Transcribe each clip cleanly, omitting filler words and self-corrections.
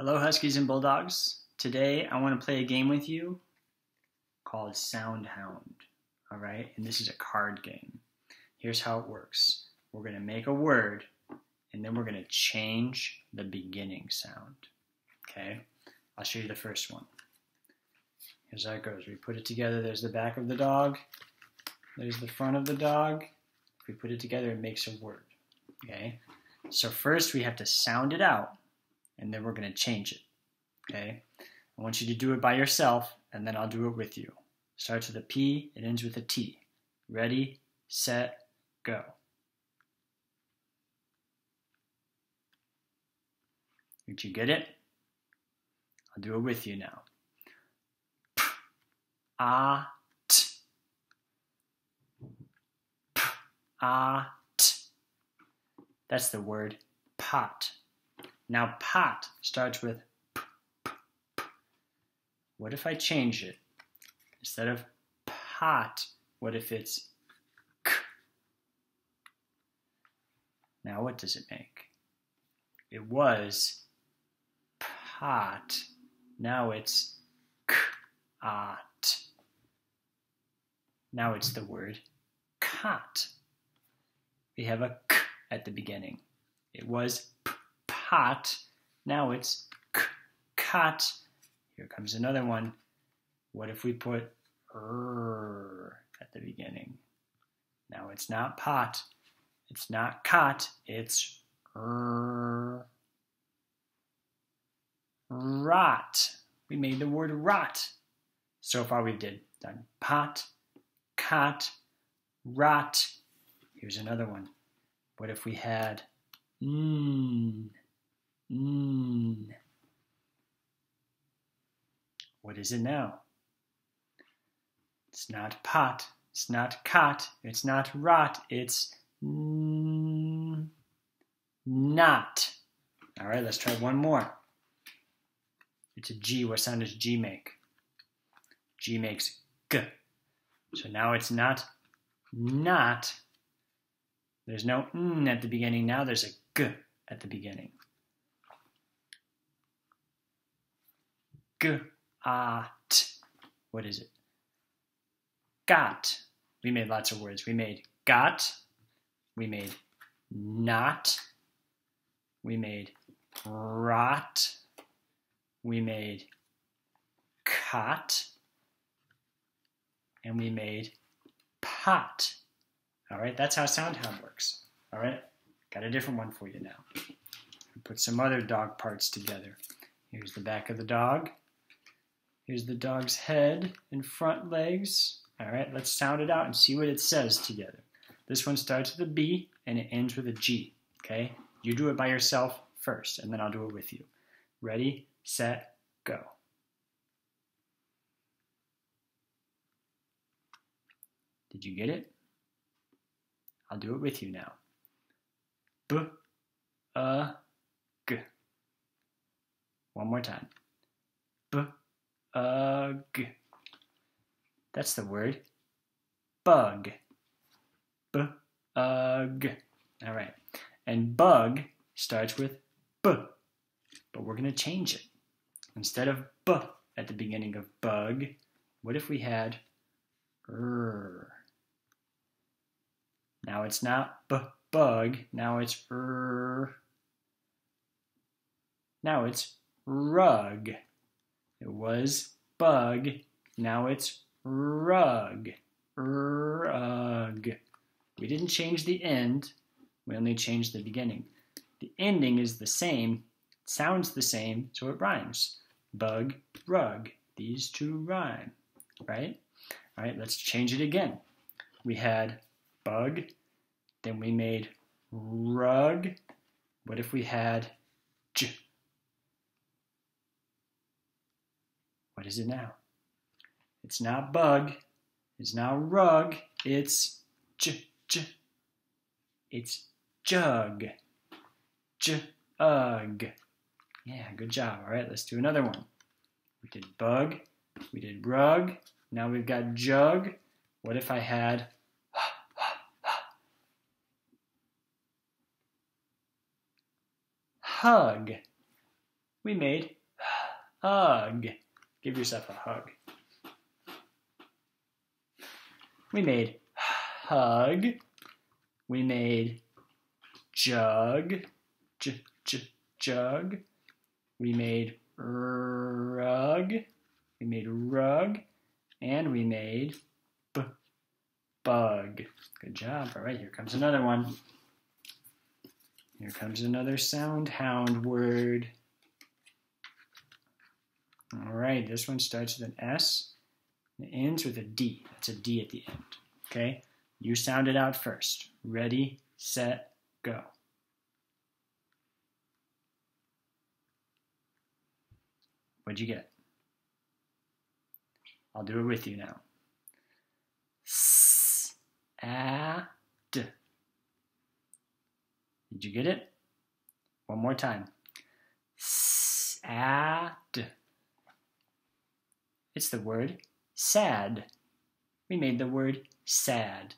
Hello, Huskies and Bulldogs. Today I want to play a game with you called Sound Hound. All right, and this is a card game. Here's how it works. We're going to make a word, and then we're going to change the beginning sound. Okay, I'll show you the first one. Here's how it goes. We put it together. There's the back of the dog. There's the front of the dog. If we put it together, it makes a word. Okay, so first we have to sound it out, and then we're going to change it. Okay, I want you to do it by yourself, and then I'll do it with you. Starts with a P, it ends with a T. Ready, set, go. Did you get it? I'll do it with you now. P, A, T. P, A, T. That's the word pot. Now pot starts with P, P, P. What if I change it? Instead of pot, what if it's K? Now what does it make? It was pot. Now it's K-ot. Now it's the word cot. We have a K at the beginning. It was pot. Now it's cot. Here comes another one. What if we put at the beginning? Now it's not pot. It's not cot. It's rot. We made the word rot. So far we've done pot, cot, rot. Here's another one. What if we had What is it now? It's not pot, it's not cot, it's not rot, it's not. All right, let's try one more. It's a G. What sound does G make? G makes G. So now it's not. There's no N at the beginning. Now there's a G at the beginning. G-a-t. What is it? Got. We made lots of words. We made got. We made not. We made rot. We made cot. And we made pot. All right, that's how Sound Hound works. All right, got a different one for you now. Put some other dog parts together. Here's the back of the dog. Here's the dog's head and front legs. All right, let's sound it out and see what it says together. This one starts with a B and it ends with a G, okay? You do it by yourself first, and then I'll do it with you. Ready, set, go. Did you get it? I'll do it with you now. B-a-g. One more time. B-a-g. That's the word bug. B-a-g. All right. And bug starts with B, but we're going to change it. Instead of B at the beginning of bug, what if we had R? Now it's not bug, now it's R. Now it's rug. It was bug, now it's rug. Rug. We didn't change the end, we only changed the beginning. The ending is the same, it sounds the same, so it rhymes. Bug, rug. These two rhyme, right? All right, let's change it again. We had bug, then we made rug. What if we had J? What is it now? It's not bug, it's not rug, it's J. It's jug. Jug. Yeah, good job. All right, let's do another one. We did bug, we did rug, now we've got jug. What if I had hug? We made hug. Give yourself a hug. We made hug. We made jug. Jug. We made rug. We made rug. And we made bug. Good job. All right, here comes another one. Here comes another sound hound word. All right, this one starts with an S and it ends with a D. That's a D at the end. Okay, you sound it out first. Ready, set, go. What'd you get? I'll do it with you now. S-A-D. Did you get it? One more time. S-A-D. It's the word sad. We made the word sad.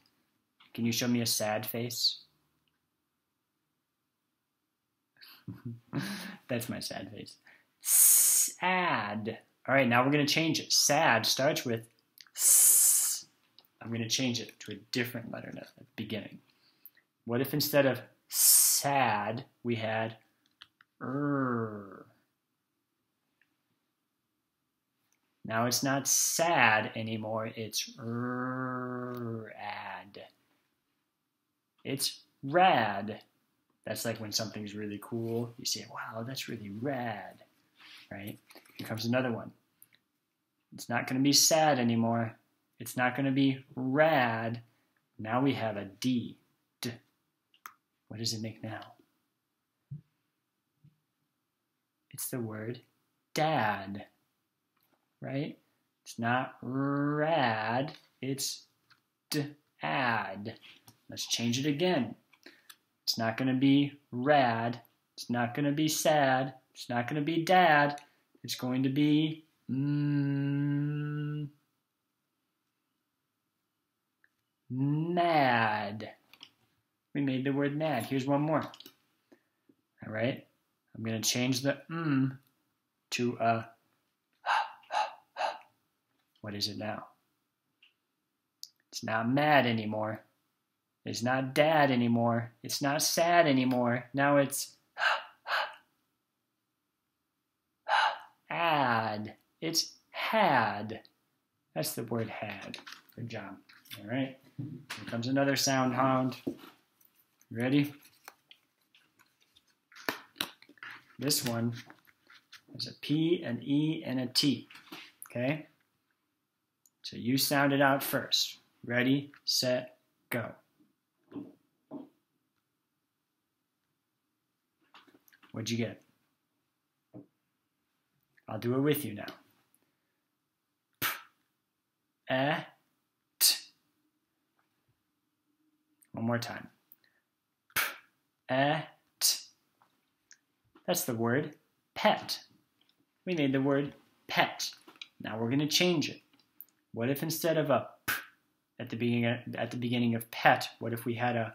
Can you show me a sad face? That's my sad face. Sad. All right, now we're going to change it. Sad starts with S. I'm going to change it to a different letter at the beginning. What if instead of sad, we had R? Now it's not sad anymore, it's rad. It's rad. That's like when something's really cool. You say, wow, that's really rad, right? Here comes another one. It's not going to be sad anymore. It's not going to be rad. Now we have a D. D. What does it make now? It's the word dad, right? It's not rad, it's d-ad. Let's change it again. It's not going to be rad. It's not going to be sad. It's not going to be dad. It's going to be mad. We made the word mad. Here's one more. All right. I'm going to change the to a. What is it now? It's not mad anymore. It's not dad anymore. It's not sad anymore. Now it's ad. It's had. That's the word had. Good job. All right. Here comes another sound hound. Ready? This one is a P, an E, and a T. Okay? So you sound it out first. Ready, set, go. What'd you get? I'll do it with you now. P, E, T. One more time. P, E, T. That's the word pet. We made the word pet. Now we're going to change it. What if instead of a P at the beginning of pet, what if we had a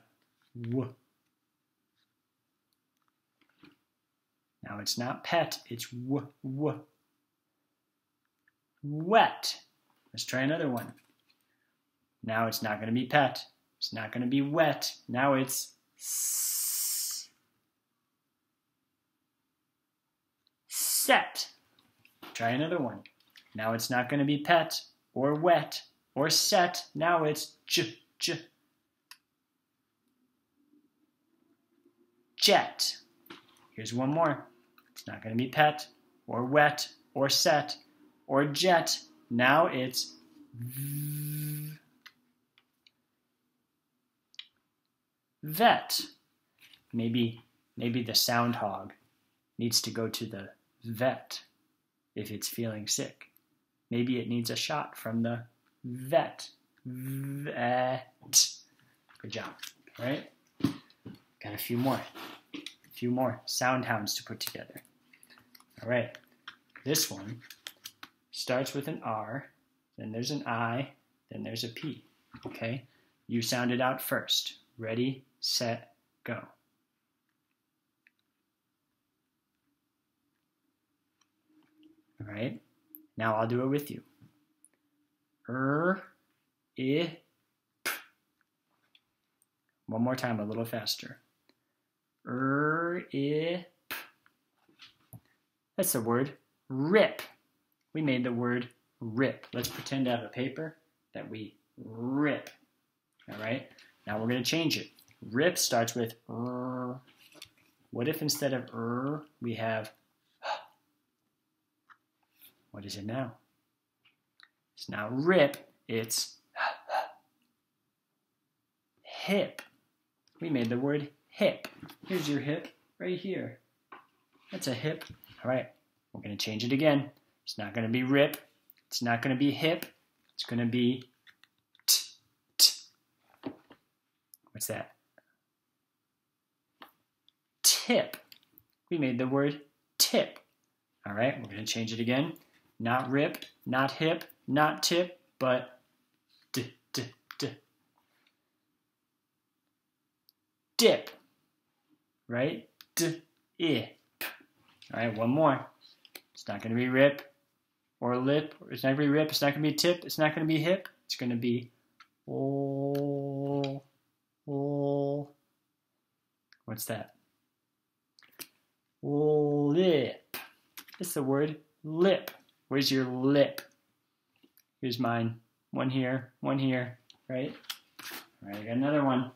W? Now it's not pet, it's W. Wet. Let's try another one. Now it's not going to be pet. It's not going to be wet. Now it's set. Try another one. Now it's not going to be pet or wet or set. Now it's jet. Here's one more. It's not going to be pet or wet or set or jet. Now it's vet. Maybe the sound hog needs to go to the vet if it's feeling sick. Maybe it needs a shot from the vet. Vet. Good job. All right? Got a few more. A few more sound hounds to put together. All right. This one starts with an R, then there's an I, then there's a P. Okay? You sound it out first. Ready, set, go. All right? Now I'll do it with you. I, p. One more time, a little faster. I, p. That's the word rip. We made the word rip. Let's pretend to have a paper that we rip. All right? Now we're going to change it. Rip starts with What if instead of we have What is it now? It's now rip. It's hip. We made the word hip. Here's your hip right here. That's a hip. All right, we're going to change it again. It's not going to be rip. It's not going to be hip. It's going to be What's that? Tip. We made the word tip. All right, we're going to change it again. Not rip, not hip, not tip, but dip. Right? Dip. All right, one more. It's not going to be rip or lip. It's not going to be rip. It's not going to be tip. It's not going to be hip. It's going to be What's that? Lip. It's the word lip. Where's your lip? Here's mine. One here, right? All right, I got another one.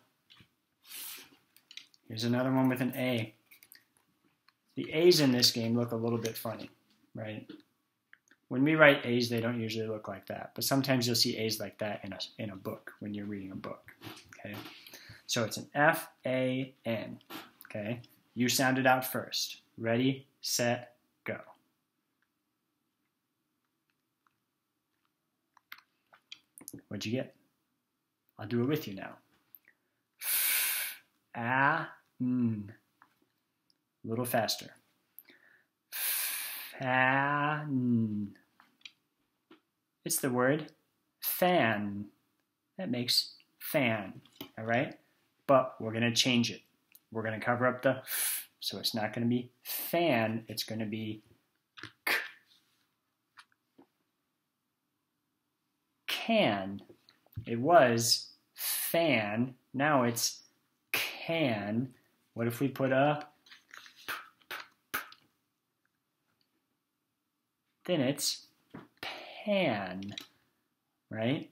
Here's another one with an A. The A's in this game look a little bit funny, right? When we write A's, they don't usually look like that, but sometimes you'll see A's like that in a book when you're reading a book, okay? So it's an F-A-N, okay? You sound it out first. Ready, set, go. What'd you get? I'll do it with you now. F-A-N. A little faster. Fan. It's the word fan. That makes fan, all right? But we're going to change it. We're going to cover up the f, so it's not going to be fan. It's going to be k. Can. It was fan. Now it's can. What if we put a then it's pan, right?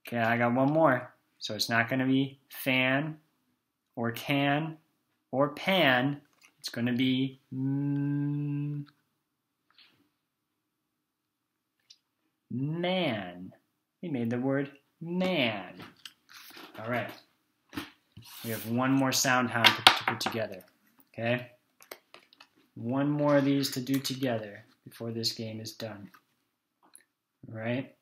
Okay, I got one more. So it's not going to be fan or can or pan. It's going to be man. We made the word man. All right. We have one more sound hound to put together, okay? One more of these to do together before this game is done. All right?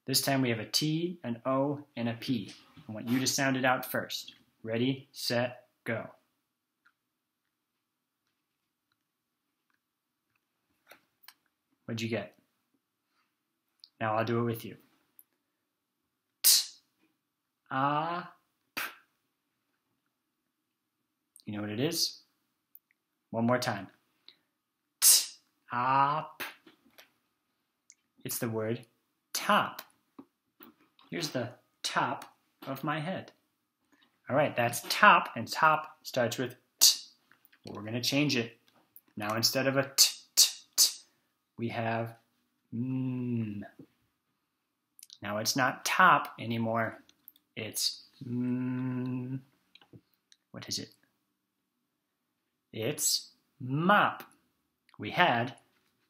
This time we have a T, an O, and a P. I want you to sound it out first. Ready, set, go. What'd you get? Now I'll do it with you. T, A, P. You know what it is? One more time. Top. It's the word top. Here's the top of my head. All right, that's top, and top starts with t. But we're going to change it. Now instead of a t, t, t, we have m. Now it's not top anymore. It's m. What is it? It's mop. We had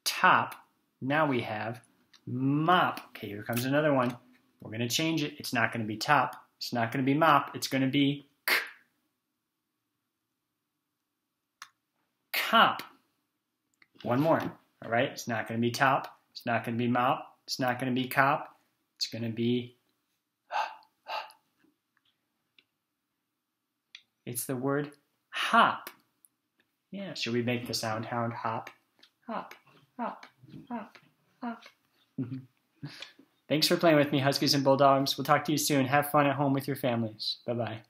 top, now we have mop. Okay, here comes another one. We're going to change it. It's not going to be top. It's not going to be mop. It's going to be k. Cop. One more, all right? It's not going to be top. It's not going to be mop. It's not going to be cop. It's going to be it's the word hop. Yeah, should we make the sound hound hop? Hop, hop, hop, hop. Thanks for playing with me, Huskies and Bulldogs. We'll talk to you soon. Have fun at home with your families. Bye-bye.